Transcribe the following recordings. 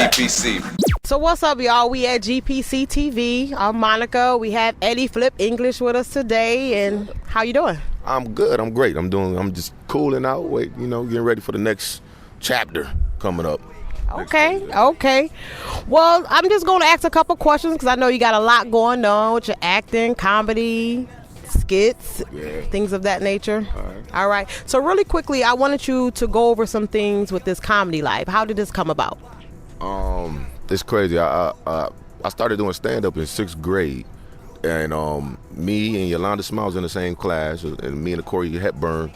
G.P.C. So what's up, y'all? We at G.P.C. TV. I'm Monaca. We have Eddie Flip English with us today. And how you doing? I'm good. I'm great. I'm just cooling out. Getting ready for the next chapter coming up. Okay. Well, I'm just going to ask a couple questions because I know you got a lot going on with your acting, comedy, skits, things of that nature. All right. So really quickly, I wanted you to go over some things with this comedy life. How did this come about? It's crazy. I started doing stand-up in 6th grade, and me and Yolanda Smiles in the same class, and me and Corey Hepburn,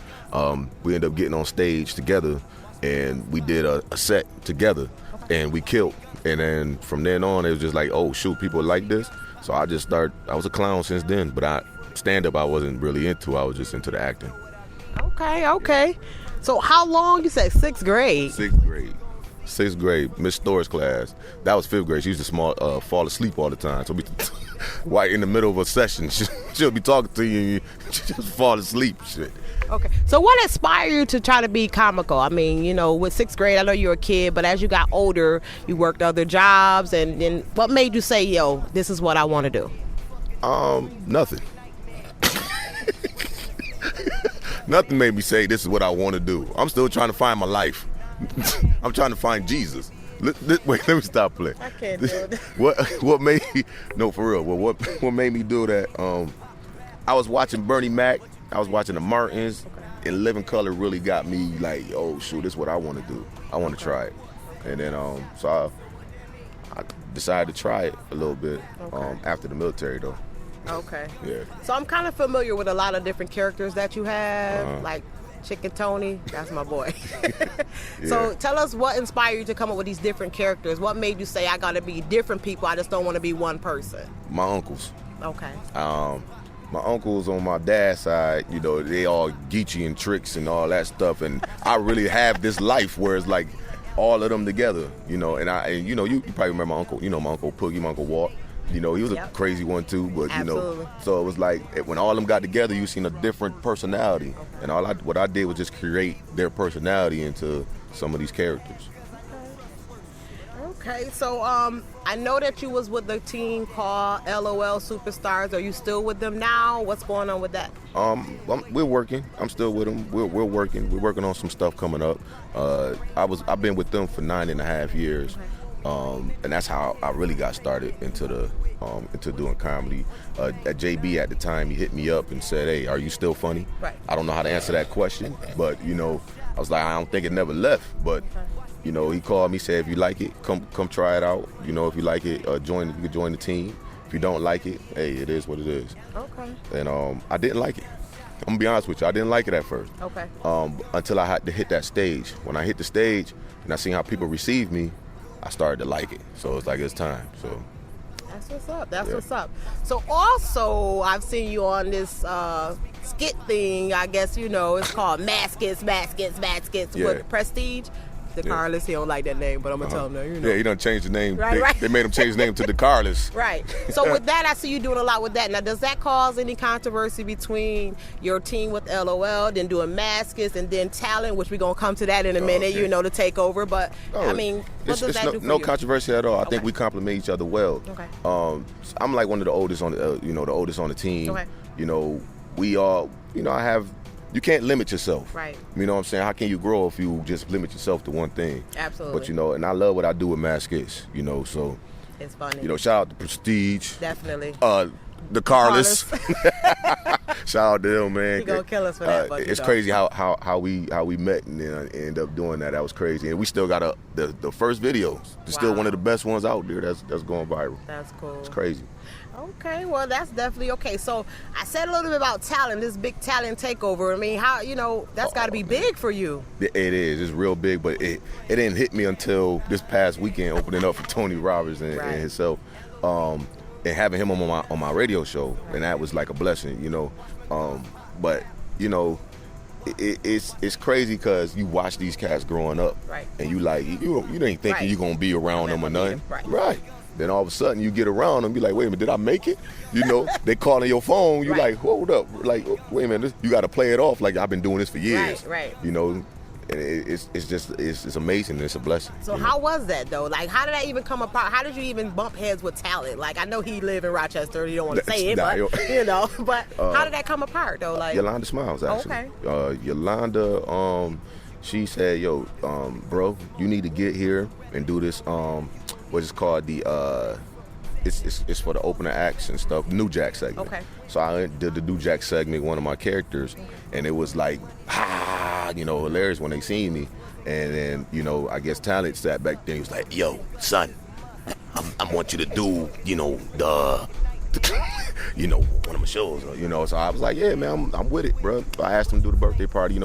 we ended up getting on stage together, and we did a set together, and we killed. And then from then on, it was just like, oh shoot, people like this. So I just started. I was a clown since then, but stand-up I wasn't really into. I was just into the acting. Okay. So how long? You said 6th grade? 6th grade, Miss Store's class. That was 5th grade. She used to fall asleep all the time. So right in the middle of a session, she'll be talking to you and you just fall asleep. Shit. Okay. So what inspired you to try to be comical? I mean, with 6th grade, I know you were a kid, but as you got older, you worked other jobs. And then what made you say, yo, this is what I want to do? Nothing. Nothing made me say this is what I want to do. I'm still trying to find my life. I'm trying to find Jesus. Wait, let me stop playing. I can't do it. What made me? No, for real. Well, what made me do that? I was watching Bernie Mac. I was watching the Martins, and Living Color really got me like, oh shoot, this is what I want to do. I want to try it, and then so I decided to try it a little bit after the military though. Okay. Yeah. So I'm kind of familiar with a lot of different characters that you have, like Chicken Tony. That's my boy. Yeah. So tell us what inspired you to come up with these different characters. What made you say I got to be different people? I just don't want to be one person. My uncles. Okay. My uncles on my dad's side, they all geeky and tricks and all that stuff, and I really have this life where it's like all of them together, and you probably remember my uncle, my Uncle Poogie, my Uncle Walt. He was a crazy one too, but Absolutely. So it was like when all of them got together, you seen a different personality, and what I did was just create their personality into some of these characters. Okay, so I know that you was with the team called LOL Superstars. Are you still with them now? What's going on with that? We're working. I'm still with them. We're working. We're working on some stuff coming up. I've been with them for 9.5 years. And that's how I really got started into doing comedy. At JB at the time, he hit me up and said, "Hey, are you still funny?" Right. I don't know how to answer that question, but I was like, I don't think it never left. But he called me, said, "If you like it, come try it out. If you like it, you can join the team. If you don't like it, hey, it is what it is." Okay. And I didn't like it. I'm gonna be honest with you, I didn't like it at first. Okay. Until I had to hit that stage. When I hit the stage and I seen how people received me, I started to like it. So it's like it's time. So that's what's up. So also I've seen you on this skit thing. I guess it's called Maskets with Prestige. The Carless, he don't like that name, but I'm gonna tell him that. Yeah, he done changed the name. Right. They made him change his name to the Carless. Right. So with that, I see you doing a lot with that. Now, does that cause any controversy between your team with LOL, then doing Maskets, and then Talent, which we're gonna come to that in a minute, okay. to take over? But what does that do for no you? controversy at all. I think we complement each other well. Okay. I'm like one of the oldest on the oldest on the team. Okay. We all, I have. You can't limit yourself. Right. You know what I'm saying? How can you grow if you just limit yourself to one thing? Absolutely. But and I love what I do with Maskets, so it's funny. Shout out to Prestige. Definitely. The Carless. Shout out to them, man. He gonna kill us for that. It's crazy how we met and then end up doing that. That was crazy. And we still got the first video. It's still one of the best ones out there that's going viral. That's cool. It's crazy. Okay, well that's definitely okay. So I said a little bit about talent, this big talent takeover. I mean, how that's got to be big for you. It is. It's real big, but it didn't hit me until this past weekend, opening up for Tony Roberts and himself, and having him on my radio show, and that was like a blessing, But it's crazy because you watch these cats growing up, right? And you ain't thinking you're gonna be around them or nothing, right? Then all of a sudden you get around them, be like, wait a minute, did I make it? They calling your phone, you like, hold up, like, wait a minute, you got to play it off like I've been doing this for years, right? and it's amazing. It's a blessing. So how was that though? Like, how did that even come apart? How did you even bump heads with talent? Like, I know he lived in Rochester. You don't want to say it, but you know. But how did that come apart though? Like Yolanda Smiles, actually. Okay. Yolanda, she said, "Yo, bro, you need to get here and do this. What is called the it's for the opener acts and stuff. New Jack segment. Okay. So I did the New Jack segment, one of my characters, and it was like, hilarious when they seen me. And then, I guess talent sat back there. He was like, "Yo, son, I want you to do, the." One of my shows, so I was like, yeah, man, I'm with it, bro. I asked him to do the birthday party.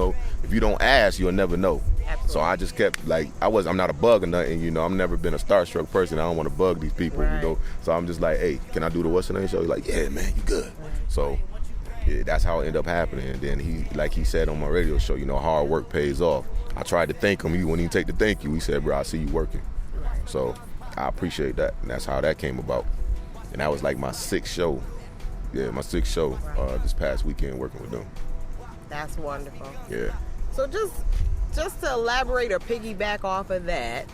If you don't ask, you'll never know. Absolutely. So I just kept I'm not a bug or nothing, I've never been a starstruck person. I don't want to bug these people, Right. So I'm just like, hey, can I do the what's the name show? He's like, yeah, man, you good. So yeah, that's how it ended up happening. And then he said on my radio show, hard work pays off. I tried to thank him. He wouldn't even take the thank you. He said, bro, I see you working. So I appreciate that. And that's how that came about. And that was like my sixth show. Yeah, my sixth show this past weekend working with them. That's wonderful. Yeah. So just to elaborate or piggyback off of that,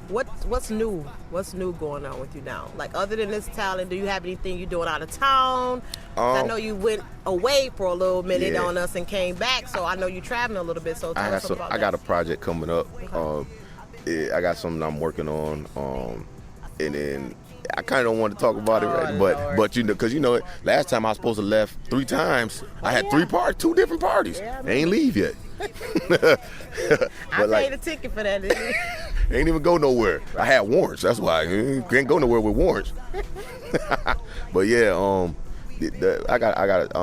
what's new? What's new going on with you now? Like, other than this talent, do you have anything you're doing out of town? I know you went away for a little minute on us and came back, so I know you're traveling a little bit. So tell us about that. I got a project coming up. Okay. I got something I'm working on, and then I kind of don't want to talk about it, right? But because last time I was supposed to left 3 times. I had 2 different parties. Yeah, I ain't leave yet. I paid a ticket for that. Ain't even go nowhere. I had warrants. That's why I can't go nowhere with warrants. But yeah, I got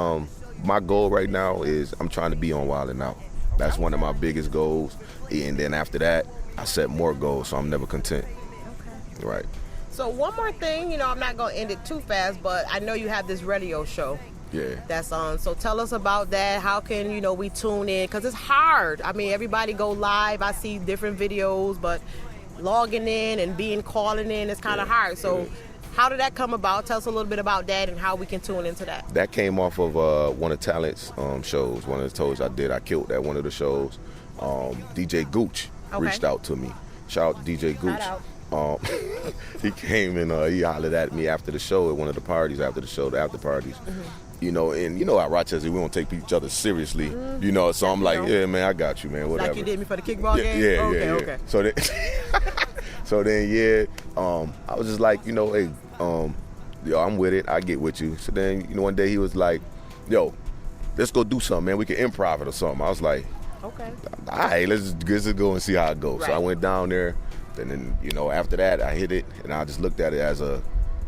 my goal right now is I'm trying to be on Wild 'N Out. That's one of my biggest goals. And then after that, I set more goals, so I'm never content. Okay. Right. So one more thing, I'm not going to end it too fast, but I know you have this radio show. Yeah. That's on. So tell us about that. How can, we tune in? Because it's hard. I mean, everybody go live. I see different videos, but logging in and calling in is kind of hard. So how did that come about? Tell us a little bit about that and how we can tune into that. That came off of one of Talent's shows. One of the shows I did. I killed at one of the shows. DJ Gooch reached out to me. Shout out to DJ Gooch. Shout out. He came and he hollered at me after the show at one of the parties, after the show, the after parties. And at Rochester, we don't take each other seriously, so I'm like, yeah, man, I got you, man, whatever. Like you did me for the kickball game? Yeah. Okay. So then, I was just like, hey, I'm with it, I get with you. So then, one day he was like, yo, let's go do something, man, we can improv it or something. I was like, okay. All right, let's just go and see how it goes. Right. So I went down there. And then, after that, I hit it, and I just looked at it as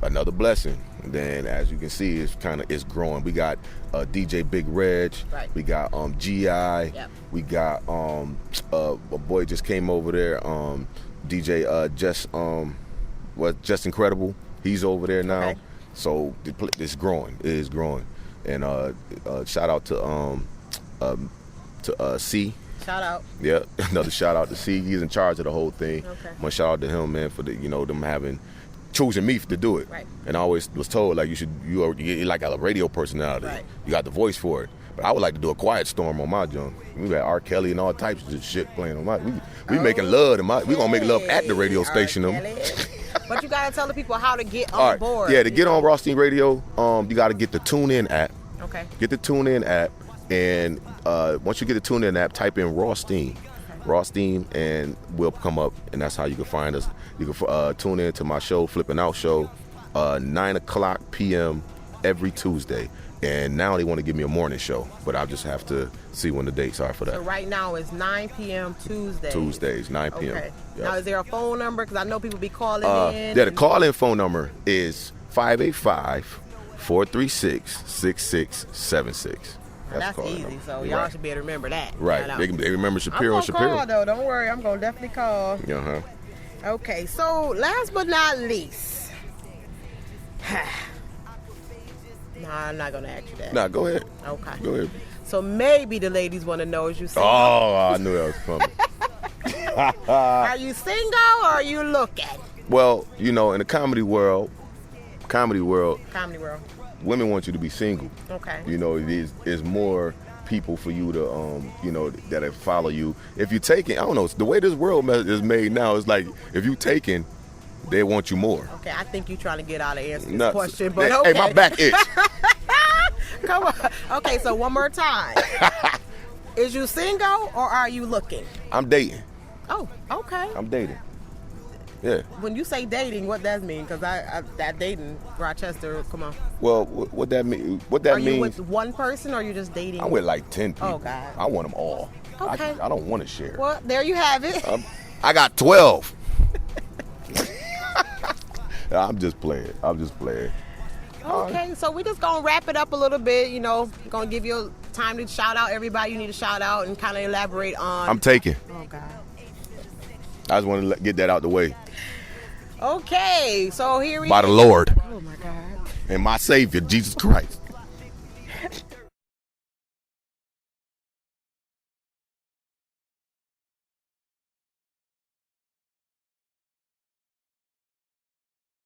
another blessing. And then, as you can see, it's growing. We got DJ Big Reg. Right. We got G.I. Yep. We got a boy just came over there. DJ Just Incredible. He's over there now. Okay. So it's growing. It is growing. And shout out to C. Shout out. Yeah, another shout out to C. He's in charge of the whole thing. Okay. I'm gonna shout out to him, man, for them having choosing me to do it. Right. And I always was told you're like a radio personality. Right. You got the voice for it. But I would like to do a quiet storm on my junk. We got R. Kelly and all types of shit playing on my. We making love we gonna make love at the radio station. But you gotta tell the people how to get on board. Yeah, to get on Rothstein Radio, you gotta get the TuneIn app. Okay. Get the TuneIn app. And once you get the TuneIn app, type in Rothstein, and we'll come up, and that's how you can find us. You can tune in to my show, Flipping Out Show, 9:00 p.m. every Tuesday. And now they want to give me a morning show, but I'll just have to see when the dates are for that. So right now it's 9 p.m. Tuesdays. Tuesdays, 9 p.m. Okay. Yep. Now, is there a phone number? Because I know people be calling in. Yeah, the call-in phone number is 585-436-6676. That's easy, so y'all should be able to remember that. Right. They remember Shapiro and Shapiro. I'm going to call, though. Don't worry. I'm going to definitely call. Uh-huh. Okay, so last but not least. No, I'm not going to ask you that. Nah, go ahead. Okay. Go ahead. So maybe the ladies want to know, is you single? Oh, I knew that was coming. Are you single or are you looking? Well, in the comedy world, Comedy world. women want you to be single. Okay. It's more people for you to that follow you. If you taking, I don't know, the way this world is made now, it's like if you taking, they want you more. Okay, I think you're trying to get out of answering this question, but hey, okay. my back itch. Come on. Okay, so one more time. Is you single or are you looking? I'm dating. Oh, okay. I'm dating. Yeah. When you say dating, what does mean? Because I that dating, Rochester, come on. Well, what that mean? Are you with one person or are you just dating? I'm with like 10 people. Oh, God. I want them all. Okay. I don't want to share. Well, there you have it. I got 12. I'm just playing. Okay, so we're just going to wrap it up a little bit. Going to give you time to shout out everybody you need to shout out and kind of elaborate on. I'm taking. Oh, God. I just want to get that out the way. Okay, so here we By the Lord. Oh, my God. And my Savior, Jesus Christ.